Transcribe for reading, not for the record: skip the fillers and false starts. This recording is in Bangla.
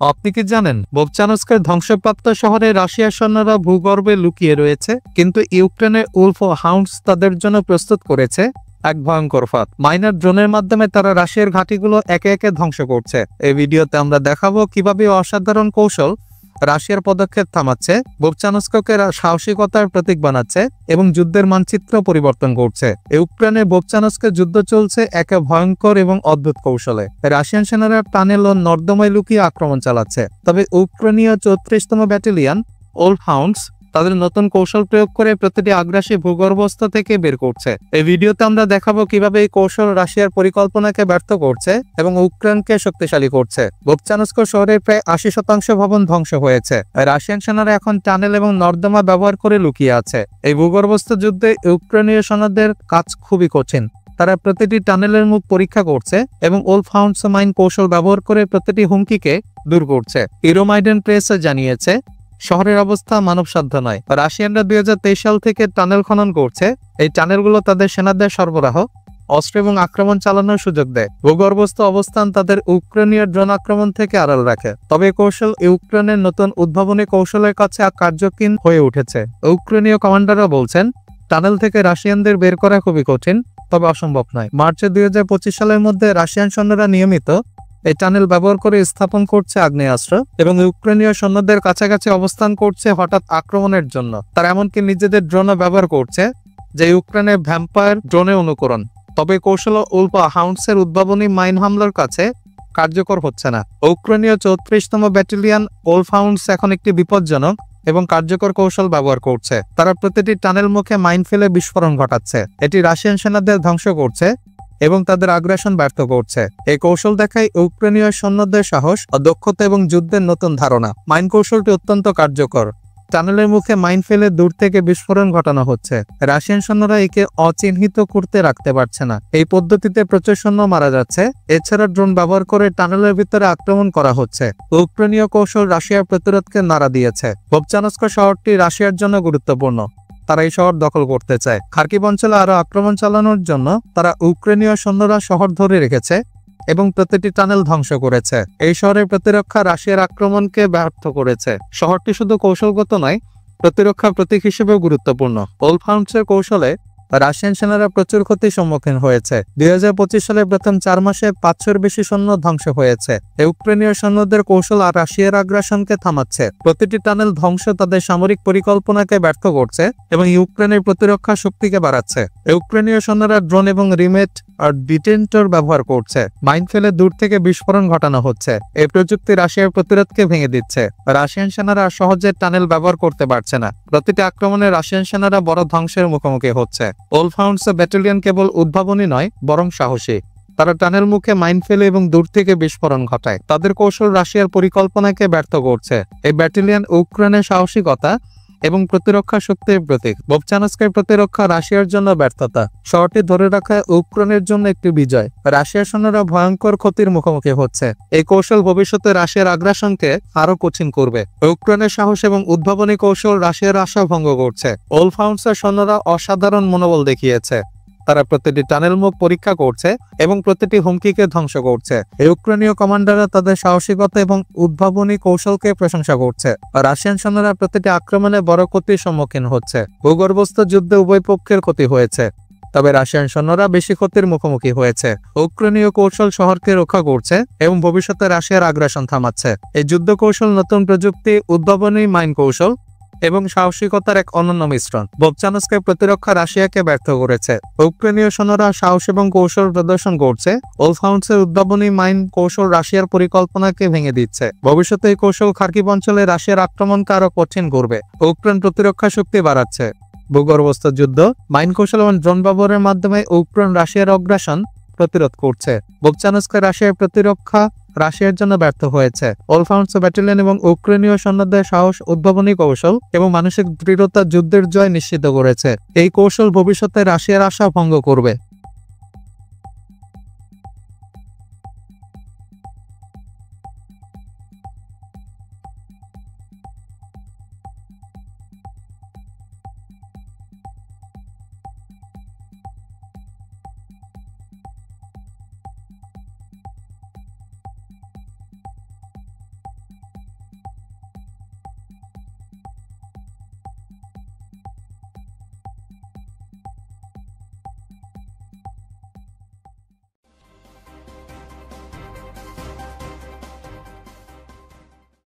আপনি কি জানেন বোবচানস্কের ধ্বংসপ্রাপ্ত শহরে রাশিয়ার সৈন্যরা ভূগর্ভে লুকিয়ে রয়েছে, কিন্তু ইউক্রেনের উলফ ও হাউন্ডস তাদের জন্য প্রস্তুত করেছে এক ভয়ঙ্কর ফাঁদ। মাইনার ড্রোনের মাধ্যমে তারা রাশিয়ার ঘাঁটিগুলো একে একে ধ্বংস করছে। এই ভিডিওতে আমরা দেখাবো কিভাবে অসাধারণ কৌশল রাশিয়ার পদক্ষেপ থামাচ্ছে, বোবচানস্ককে সাহসিকতার প্রতীক বানাচ্ছে এবং যুদ্ধের মানচিত্র পরিবর্তন করছে। ইউক্রেনে বোবচানস্কের যুদ্ধ চলছে এক ভয়ঙ্কর এবং অদ্ভুত কৌশলে। রাশিয়ান সেনারা টানেল ও নর্দমায় লুকিয়ে আক্রমণ চালাচ্ছে, তবে ইউক্রেনীয় 34তম ব্যাটালিয়ন ওল্ড হাউন্ডস তাদের নতুন কৌশল প্রয়োগ করে প্রতিটি আগ্রাসী ভূগর্ভস্থ থেকে বের করছে। এই ভিডিওতে আমরা দেখাবো কিভাবে এই কৌশল রাশিয়ার পরিকল্পনাকে ব্যর্থ করছে এবং ইউক্রেনকে শক্তিশালী করছে। বোবচানস্ক শহরের প্রায় 80% ভবন ধ্বংস হয়েছে। রাশিয়ান সেনারা এখন টানেল এবং নর্দমা ব্যবহার করে লুকিয়ে আছে। এই ভূগর্ভস্থ যুদ্ধে ইউক্রেনীয় সেনাদের কাজ খুবই কঠিন। তারা প্রতিটি টানেলের মুখ পরীক্ষা করছে এবং ওল্ড হাউন্ডস মাইন কৌশল ব্যবহার করে প্রতিটি হুমকিকে দূর করছে। ইউরোমাইডেন প্রেস জানিয়েছে শহরের অবস্থা মানবসাধ্য নয়। রাশিয়ানরা 2023 সাল থেকে টানেল খনন করছে। এই টানেলগুলো তাদের সেনাদের সরবরাহ, অস্ত্র এবং আক্রমণ চালানোর সুযোগ দেয়। ভূগর্ভস্থ অবস্থান তাদের ইউক্রেনীয় ড্রোন আক্রমণ থেকে আড়াল রাখে। তবে কৌশল ইউক্রেনের নতুন উদ্ভাবনী কৌশলের কাছে কার্যকীন হয়ে উঠেছে। ইউক্রেনীয় কমান্ডাররা বলছেন টানেল থেকে রাশিয়ানদের বের করা খুবই কঠিন, তবে অসম্ভব নয়। মার্চে 2025 সালের মধ্যে রাশিয়ান সৈন্যরা নিয়মিত এই টানেল ব্যবহার করে স্থাপন করছে আগ্নেয়াস্ত্র এবং ইউক্রেনীয় সৈন্যদের কাছাকাছি অবস্থান করছে হঠাৎ আক্রমণের জন্য। তারা এমনকি নিজেদের ড্রোনও ব্যবহার করছে, যে ইউক্রেনের ভ্যাম্পায়ার ড্রোনের অনুকরণ। তবে কৌশল উল্পা হাউন্ডসের উদ্ভাবনী মাইন হামলার কাছে কার্যকর হচ্ছে না। ইউক্রেনীয় 34তম ব্যাটালিয়ন ওল্ড হাউন্ডস এখন একটি বিপজ্জনক এবং কার্যকর কৌশল ব্যবহার করছে। তারা প্রতিটি টানেল মুখে মাইন ফেলে বিস্ফোরণ ঘটাচ্ছে। এটি রাশিয়ান সেনাদের ধ্বংস করছে এবং তাদের আগ্রাসন ব্যর্থ করছে। এই কৌশল দেখায় ইউক্রেনীয় সৈন্যদের সাহস, দক্ষতা এবং যুদ্ধের নতুন ধারণা। মাইন কৌশলটি অত্যন্ত কার্যকর। টানেলের মুখে মাইন ফেলে দূর থেকে বিস্ফোরণ ঘটানো হচ্ছে। রাশিয়ান সৈন্যরা একে অচিহ্নিত করতে রাখতে পারছে না। এই পদ্ধতিতে প্রচুর সৈন্য মারা যাচ্ছে। এছাড়া ড্রোন ব্যবহার করে টানেলের ভিতরে আক্রমণ করা হচ্ছে। ইউক্রেনীয় কৌশল রাশিয়ার প্রতিরোধকে নাড়া দিয়েছে। বোবচানস্ক শহরটি রাশিয়ার জন্য গুরুত্বপূর্ণ। তারা এই শহর দখল করতে চায়। খার্কিভ অঞ্চলে আরো আক্রমণ চালানোর জন্য তারা ইউক্রেনীয় সৈন্যরা শহর ধরে রেখেছে এবং প্রতিটি টানেল ধ্বংস করেছে। এই শহরের প্রতিরক্ষা রাশিয়ার আক্রমণকে ব্যর্থ করেছে। শহরটি শুধু কৌশলগত নয়, প্রতিরক্ষা প্রতীক হিসেবেও গুরুত্বপূর্ণ। ওল্ড হাউন্ডসের কৌশলে রাশিয়ান সেনারা প্রচুর ক্ষতির সম্মুখীন হয়েছে। 2025 সালের প্রথম 4 মাসে 500-এর বেশি সৈন্য ধ্বংস হয়েছে। ইউক্রেনীয় সৈন্যদের কৌশল আর রাশিয়ার আগ্রাসনকে থামাচ্ছে। প্রতিটি টানেল ধ্বংস তাদের সামরিক পরিকল্পনাকে ব্যর্থ করছে এবং ইউক্রেনের প্রতিরক্ষা শক্তিকে বাড়াচ্ছে। ইউক্রেনীয় সৈন্যরা ড্রোন এবং রিমেট আর ডিটেন্টর ব্যবহার করছে। মাইন ফেলে দূর থেকে বিস্ফোরণ ঘটানো হচ্ছে। এই প্রযুক্তি রাশিয়ার প্রতিরোধকে ভেঙে দিচ্ছে। রাশিয়ান সেনারা সহজে টানেল ব্যবহার করতে পারছে না। প্রতিটি আক্রমণে রাশিয়ান সেনারা বড় ধ্বংসের মুখোমুখি হচ্ছে। ওল্ড হাউন্ডস ব্যাটালিয়ন কেবল উদ্ভাবনী নয়, বরং সাহসী। তারা টানেল মুখে মাইন ফেলে এবং দূর থেকে বিস্ফোরণ ঘটায়। তাদের কৌশল রাশিয়ার পরিকল্পনাকে ব্যর্থ করছে। এই ব্যাটালিয়ন ইউক্রেনের সাহসিকতা এবং প্রতিরক্ষা শক্তির প্রতীক। বোবচানস্কের প্রতিরক্ষা রাশিয়ার জন্য ব্যর্থতা, শহরটি ধরে রাখা ইউক্রেনের জন্য একটি বিজয়। রাশিয়ার সৈন্যরা ভয়ঙ্কর ক্ষতির মুখোমুখি হচ্ছে। এই কৌশল ভবিষ্যতে রাশিয়ার আগ্রাসনকে আরো কঠিন করবে। ইউক্রেনের সাহস এবং উদ্ভাবনী কৌশল রাশিয়ার আশা ভঙ্গ করছে। ওল্ড হাউন্ডসের সৈন্যরা অসাধারণ মনোবল দেখিয়েছে। তারা প্রতিটি টানেল মুখ পরীক্ষা করছে এবং প্রতিটি হুমকিকে ধ্বংস করছে। ইউক্রেনীয় কমান্ডাররা তাদের সাহসিকতা এবং উদ্ভাবনী কৌশলকে প্রশংসা করছে। রাশিয়ান সৈন্যরা প্রতিটি আক্রমণে বড় ক্ষতির সম্মুখীন হচ্ছে। ভূগর্ভস্থ যুদ্ধে উভয় পক্ষের ক্ষতি হয়েছে, তবে রাশিয়ান সৈন্যরা বেশি ক্ষতির মুখোমুখি হয়েছে। ইউক্রেনীয় কৌশল শহরকে রক্ষা করছে এবং ভবিষ্যতে রাশিয়ার আগ্রাসন থামাচ্ছে। এই যুদ্ধ কৌশল নতুন প্রযুক্তি, উদ্ভাবনী মাইন কৌশল এবং সাহসিকতার এক অনন্য মিশ্রণ। বোবচানস্কের প্রতিরক্ষা রাশিয়াকে ব্যর্থ করেছে। ইউক্রেনীয় সৈন্যরা সাহস এবং কৌশল প্রদর্শন করছে। ওল্ড হাউন্ডসের উদ্ভাবনী মাইন কৌশল রাশিয়ার পরিকল্পনাকে ভেঙে দিচ্ছে। ভবিষ্যতে এই কৌশল খার্কিভ অঞ্চলে রাশিয়ার আক্রমণকে আরো কঠিন করবে। ইউক্রেন প্রতিরক্ষা শক্তি বাড়াচ্ছে। ভূগর্ভস্থ যুদ্ধ, মাইন কৌশল এবং ড্রোন ব্যবহারের মাধ্যমে ইউক্রেন রাশিয়ার আগ্রাসন প্রতিরোধ করছে। বোবচানস্ক রাশিয়ার প্রতিরক্ষা রাশিয়ার জন্য ব্যর্থ হয়েছে। ওল্ড হাউন্ডস ব্যাটালিয়ন এবং ইউক্রেনীয় সৈন্যদের সাহস, উদ্ভাবনী কৌশল এবং মানসিক দৃঢ়তা যুদ্ধের জয় নিশ্চিত করেছে। এই কৌশল ভবিষ্যতে রাশিয়ার আশা ভঙ্গ করবে।